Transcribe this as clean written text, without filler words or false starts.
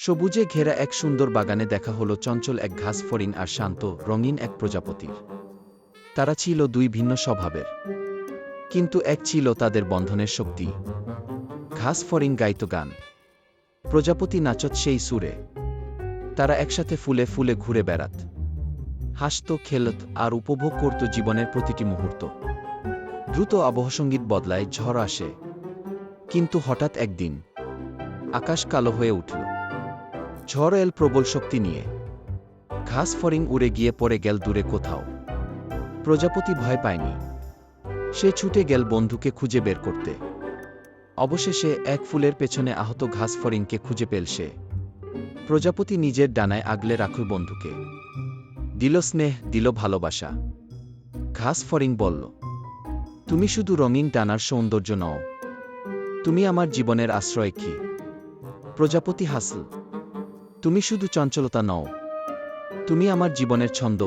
সবুজে ঘেরা এক সুন্দর বাগানে দেখা হলো চঞ্চল এক ঘাস ফড়িং আর শান্ত রঙিন এক প্রজাপতির। তারা ছিল দুই ভিন্ন স্বভাবের, কিন্তু এক ছিল তাদের বন্ধনের শক্তি। ঘাস ফড়িং গাইত গান, প্রজাপতি নাচত সেই সুরে। তারা একসাথে ফুলে ফুলে ঘুরে বেড়াত, হাসত, খেলত আর উপভোগ করত জীবনের প্রতিটি মুহূর্ত। দ্রুত আবহসঙ্গীত বদলায়, ঝড় আসে, কিন্তু হঠাৎ একদিন আকাশ কালো হয়ে উঠল। ঝড় এল প্রবল শক্তি নিয়ে। ঘাস ফড়িং উড়ে গিয়ে পড়ে গেল দূরে কোথাও। প্রজাপতি ভয় পায়নি, সে ছুটে গেল বন্ধুকে খুঁজে বের করতে। অবশেষে এক ফুলের পেছনে আহত ঘাস ফড়িংকে খুঁজে পেল সে। প্রজাপতি নিজের ডানায় আগলে রাখল বন্ধুকে, দিল স্নেহ, দিল ভালোবাসা। ঘাস ফড়িং বলল, তুমি শুধু রঙিন ডানার সৌন্দর্য নও, তুমি আমার জীবনের আশ্রয় কি। প্রজাপতি হাসল, তুমি শুধু চঞ্চলতা নও, তুমি আমার জীবনের ছন্দ।